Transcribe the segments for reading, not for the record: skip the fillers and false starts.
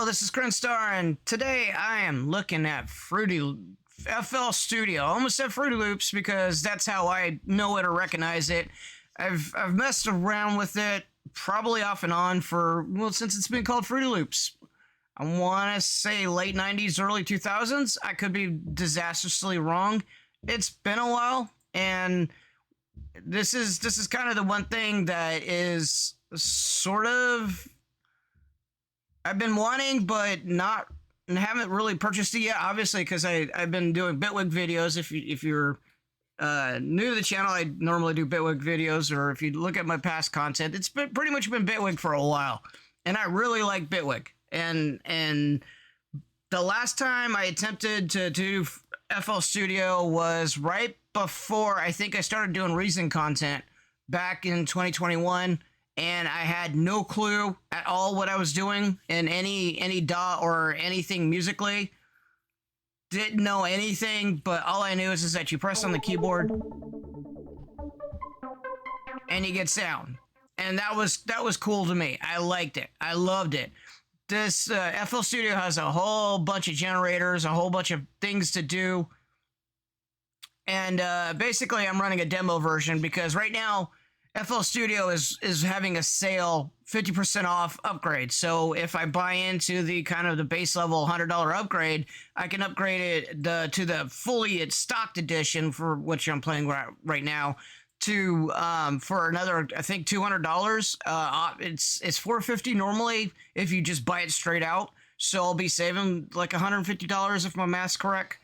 Hello, this is Crinstar, and today I am looking at FL Studio. I almost said Fruity Loops because that's how I know it or recognize it. I've messed around with it probably off and on since it's been called Fruity Loops. I want to say late 90s, early 2000s. I could be disastrously wrong. It's been a while, and this is kind of the one thing that is sort of I've been wanting, but not and haven't really purchased it yet. Obviously, because I've been doing Bitwig videos. If you're new to the channel, I normally do Bitwig videos, or if you look at my past content, it's been pretty much been Bitwig for a while, and I really like Bitwig. And the last time I attempted to do FL Studio was right before I think I started doing Reason content back in 2021. And I had no clue at all what I was doing in any DAW or anything musically. Didn't know anything, but all I knew is that you press on the keyboard and you get sound. And that was cool to me. I liked it. I loved it. This FL Studio has a whole bunch of generators, a whole bunch of things to do. And basically I'm running a demo version because right now FL Studio is having a sale, 50% off upgrade. So if I buy into the kind of the base level $100 upgrade, I can upgrade it to the fully stocked edition, for which I'm playing right now, to for another, I think, $200. It's $450 normally if you just buy it straight out. So I'll be saving like $150 if my math's correct.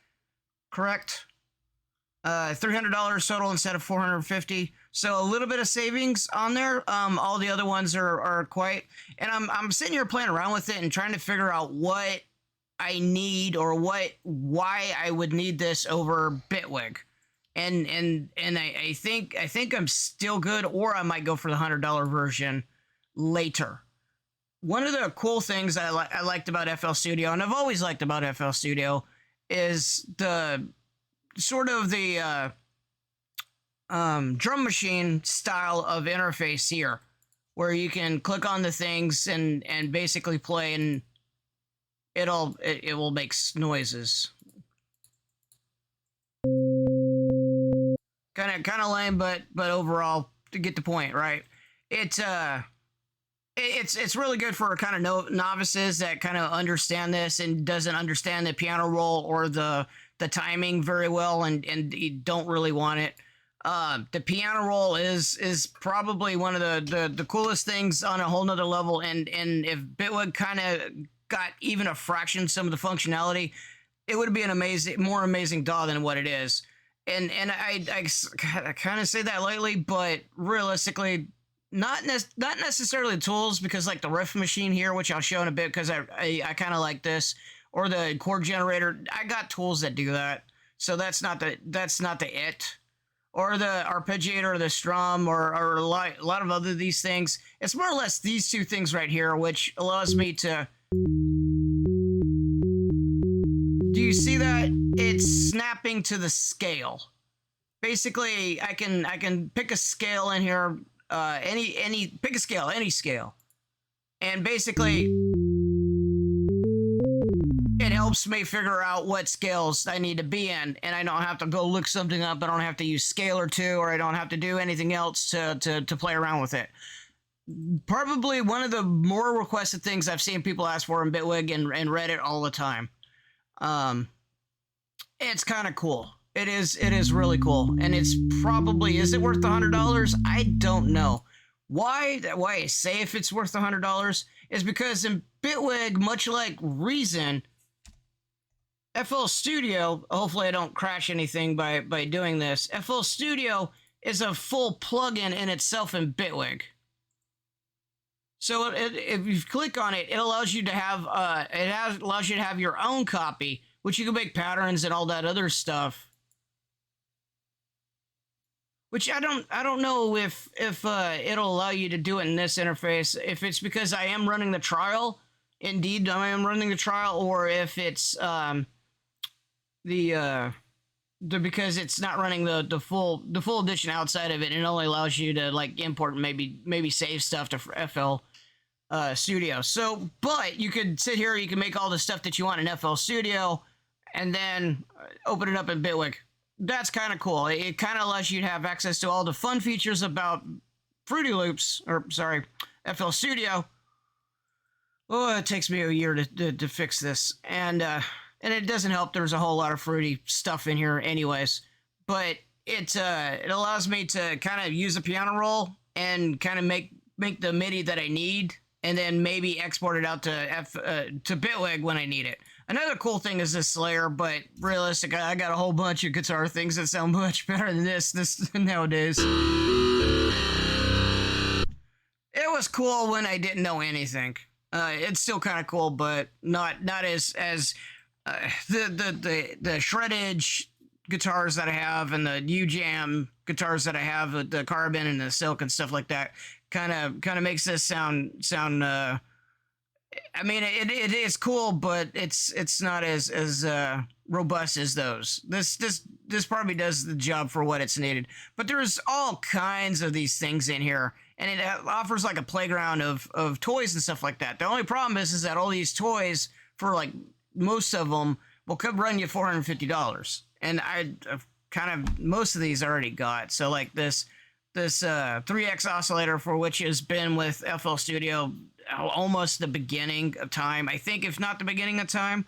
$300 total instead of $450. So a little bit of savings on there. All the other ones are quite, and I'm sitting here playing around with it and trying to figure out what I need or why I would need this over Bitwig. And I think I'm still good, or I might go for the $100 version later. One of the cool things I liked about FL Studio, and I've always liked about FL Studio, is the sort of the drum machine style of interface here, where you can click on the things and basically play, and it will make noises. Kind of lame, but overall, to get the point, right? It's really good for kind of novices that kind of understand this and doesn't understand the piano roll or the timing very well, and you don't really want it. The piano roll is probably one of the coolest things on a whole nother level, and if Bitwig kind of got even a fraction some of the functionality, it would be an more amazing DAW than what it is. And I kind of say that lightly, but realistically, not necessarily the tools, because like the riff machine here, which I'll show in a bit, because I kind of like this, or the chord generator. I got tools that do that, so that's not the it. Or the arpeggiator, or the strum, or a lot of other these things. It's more or less these two things right here, which allows me to. Do you see that? It's snapping to the scale. Basically, I can pick a scale in here, pick a scale, any scale, and basically it helps me figure out what scales I need to be in, and I don't have to go look something up. I don't have to use Scalar 2, or I don't have to do anything else to play around with it. Probably one of the more requested things I've seen people ask for in Bitwig and Reddit all the time. It's kind of cool. It is really cool, and is it worth the $100? I don't know. Why I say if it's worth the $100 is because in Bitwig, much like Reason, FL Studio, hopefully I don't crash anything by doing this, FL Studio is a full plugin in itself in Bitwig. So if you click on it, it allows you to have your own copy, which you can make patterns and all that other stuff. Which I don't know if it'll allow you to do it in this interface, if it's because I am running the trial. Indeed, I am running the trial, or if it's because it's not running the full edition outside of it, and it only allows you to like import and maybe save stuff to FL Studio. So, but you could sit here, you can make all the stuff that you want in FL Studio, and then open it up in Bitwig. That's kind of cool. It kind of allows you to have access to all the fun features about Fruity Loops, or sorry, FL Studio. Oh, it takes me a year to fix this, and it doesn't help. There's a whole lot of fruity stuff in here, anyways. But it allows me to kind of use a piano roll and kind of make the MIDI that I need, and then maybe export it out to Bitwig when I need it. Another cool thing is this Slayer, but realistically, I got a whole bunch of guitar things that sound much better than this nowadays. It was cool when I didn't know anything. It's still kind of cool, but not as the shreddage guitars that I have and the U-Jam guitars that I have, the carbon and the silk and stuff like that, kind of makes this sound. I mean, it is cool, but it's not as robust as those. This probably does the job for what it's needed. But there's all kinds of these things in here, and it offers like a playground of toys and stuff like that. The only problem is that all these toys, for like most of them, could run you $450, and I've kind of most of these I already got. So like this 3X oscillator, for which has been with FL Studio almost the beginning of time. I think, if not the beginning of time.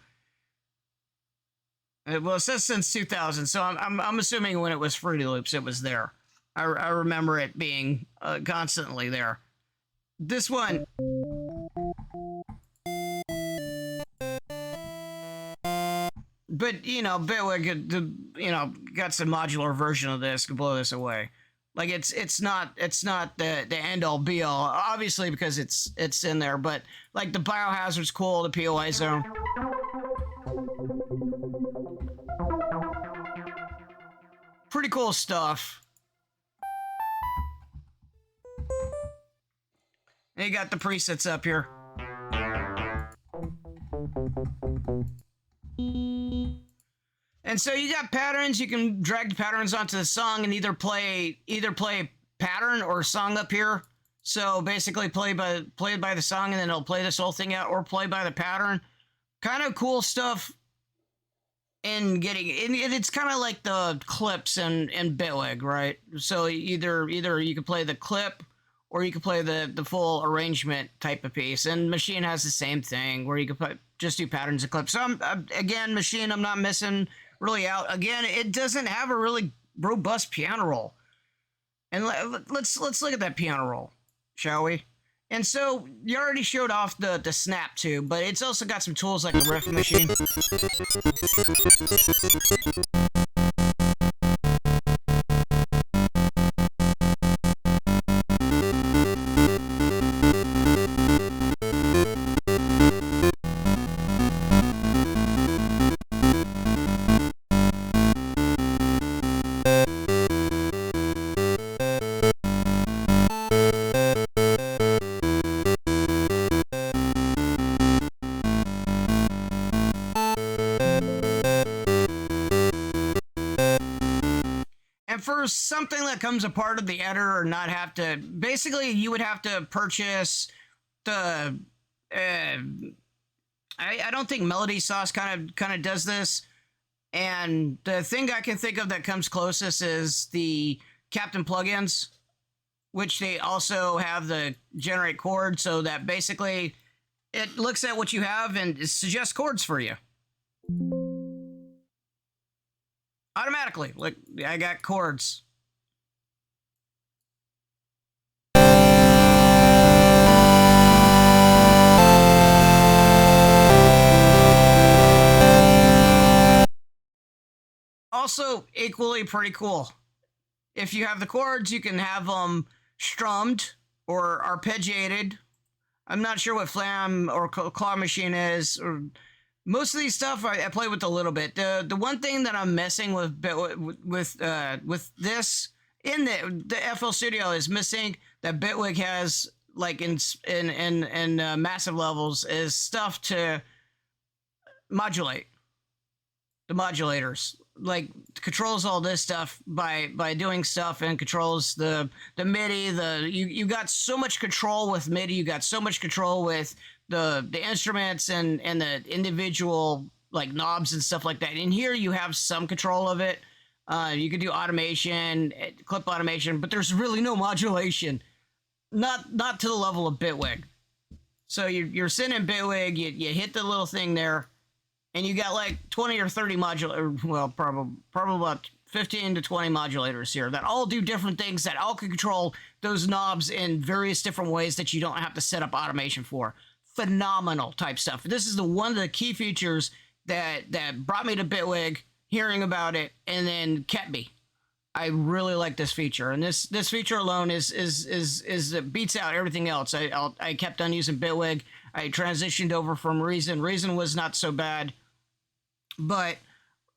Well, it says since 2000, so I'm assuming when it was Fruity Loops, it was there. I remember it being constantly there. This one. But, Bitwig, got some modular version of this, could blow this away. Like, it's not the end all be all, obviously, because it's in there, but like the Biohazard's cool, the POI zone. Pretty cool stuff. And you got the presets up here. And so you got patterns. You can drag the patterns onto the song and either play pattern or song up here. So basically play by the song, and then it'll play this whole thing out, or play by the pattern. Kind of cool stuff. It's kind of like the clips in Bitwig, right? So either you can play the clip, or you can play the full arrangement type of piece. And Machine has the same thing, where you can just do patterns and clips. So again, Machine, I'm not missing really out. Again, it doesn't have a really robust piano roll. And let's look at that piano roll, shall we? And so you already showed off the snap too, but it's also got some tools like the riff machine. And for something that comes a part of the editor, or not have to, basically you would have to purchase the, I don't think Melody Sauce kind of does this. And the thing I can think of that comes closest is the Captain plugins, which they also have the generate chord, so that basically it looks at what you have and it suggests chords for you. Automatically. Look, I got chords. Also, equally pretty cool. If you have the chords, you can have them strummed or arpeggiated. I'm not sure what Flam or Claw Machine is, or most of these stuff I play with a little bit. The one thing that I'm messing with this in the FL Studio is missing, that Bitwig has, like in massive levels, is stuff to modulate. the modulators. Like controls all this stuff by doing stuff, and controls the MIDI. You got so much control with MIDI. You got so much control with the instruments and the individual like knobs and stuff like that. In here, you have some control of it. You can do automation, clip automation, but there's really no modulation. Not to the level of Bitwig. So you're sitting in Bitwig, you hit the little thing there, and you got like 20 or 30 modulators, well, probably about 15 to 20 modulators here that all do different things, that all can control those knobs in various different ways that you don't have to set up automation for. Phenomenal type stuff. This is one of the key features that brought me to Bitwig, hearing about it, and then kept me. I really like this feature, and this feature alone is beats out everything else. I kept on using Bitwig. I transitioned over from Reason. Reason was not so bad, but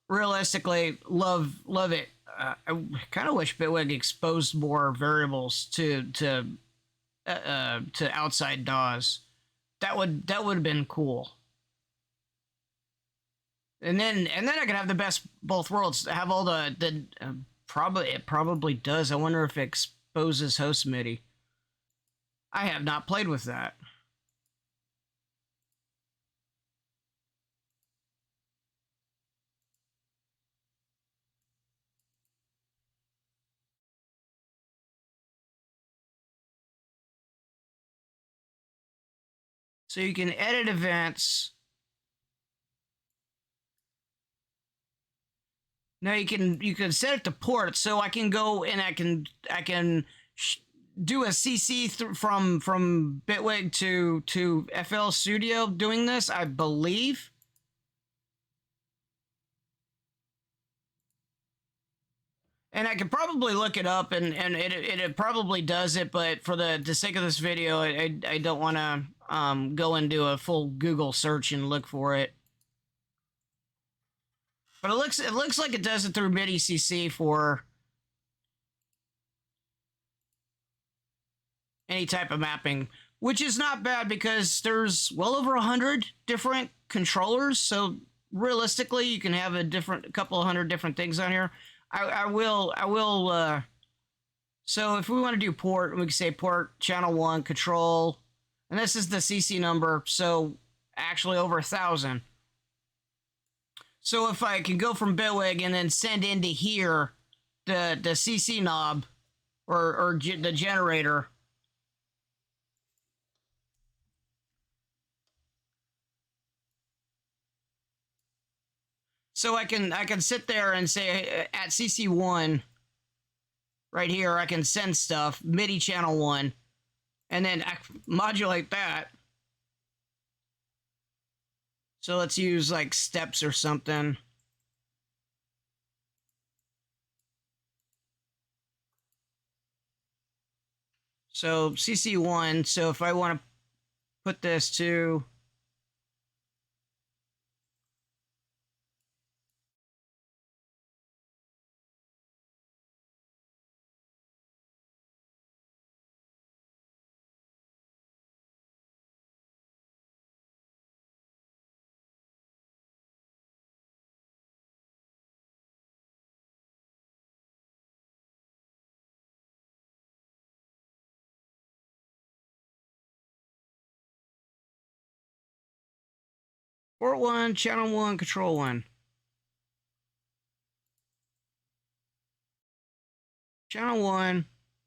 realistically, love it. I kind of wish Bitwig exposed more variables to outside DAWs. That would have been cool. And then I could have the best both worlds. Have all the it probably does. I wonder if it exposes host MIDI. I have not played with that. So you can edit events. Now you can set it to port, so I can go and I can do a CC from Bitwig to FL Studio doing this, I believe. And I could probably look it up, and it probably does it, but for the sake of this video, I don't want to go and do a full Google search and look for it. But it looks like it does it through MIDI CC for any type of mapping, which is not bad because there's well over 100 different controllers. So realistically, you can have a couple of hundred different things on here. I will. So if we want to do port, we can say port channel 1 control, and this is the CC number. So actually over 1,000. So if I can go from Bitwig and then send into here the CC knob or the generator. So I can sit there and say at CC1 right here, I can send stuff, MIDI channel 1, and then modulate that. So let's use like steps or something. So CC1, so if I want to put this to port 1, channel 1, control 1. Channel 1,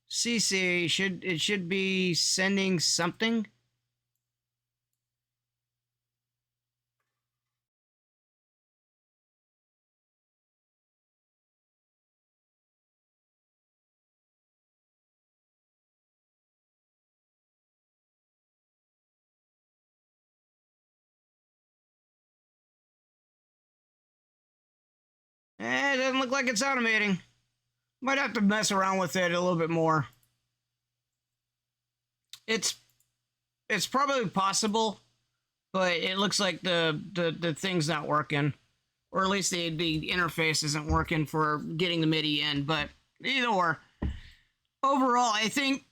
CC, it should be sending something. It doesn't look like it's automating. Might have to mess around with it a little bit more. It's probably possible, but it looks like the thing's not working, or at least the interface isn't working for getting the MIDI in. But either or, overall, I think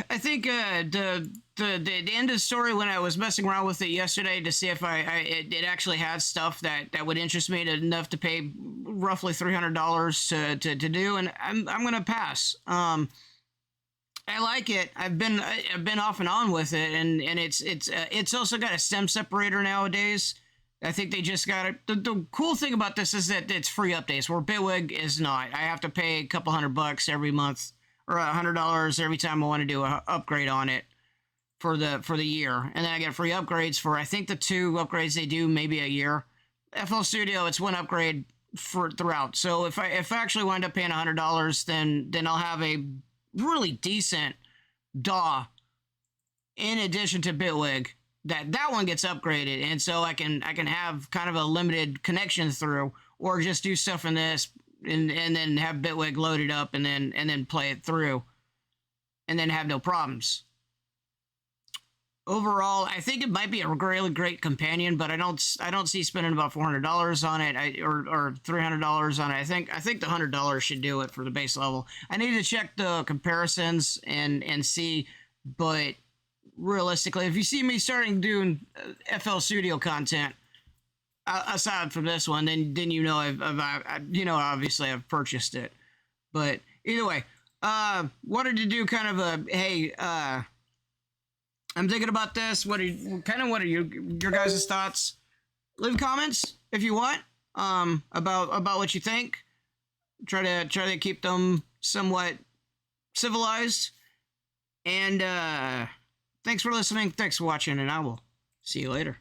the the end of the story when I was messing around with it yesterday to see if it actually had stuff that would interest me enough to pay roughly $300 to do, and I'm gonna pass. I like it. I've been off and on with it, and it's also got a stem separator nowadays. I think they just got it. The cool thing about this is that it's free updates, where Bitwig is not. I have to pay a couple $100 every month, or $100 every time I want to do an upgrade on it for the year, and then I get free upgrades for I think the 2 upgrades they do maybe a year. FL Studio, it's one upgrade for throughout. So if I actually wind up paying $100, then I'll have a really decent DAW in addition to Bitwig. That one gets upgraded, and so I can have kind of a limited connection through, or just do stuff in this, and then have Bitwig loaded up, and then play it through, and then have no problems. Overall, I think it might be a really great companion, but I don't see spending about $400 on it, or $300 on it. I think the $100 should do it for the base level. I need to check the comparisons and see, but realistically, if you see me starting doing FL Studio content aside from this one, then you know I've obviously I've purchased it. But either way, wanted to do kind of a hey. I'm thinking about this. What are your guys' thoughts? Leave comments if you want about what you think. Try to keep them somewhat civilized. And thanks for listening. Thanks for watching, and I will see you later.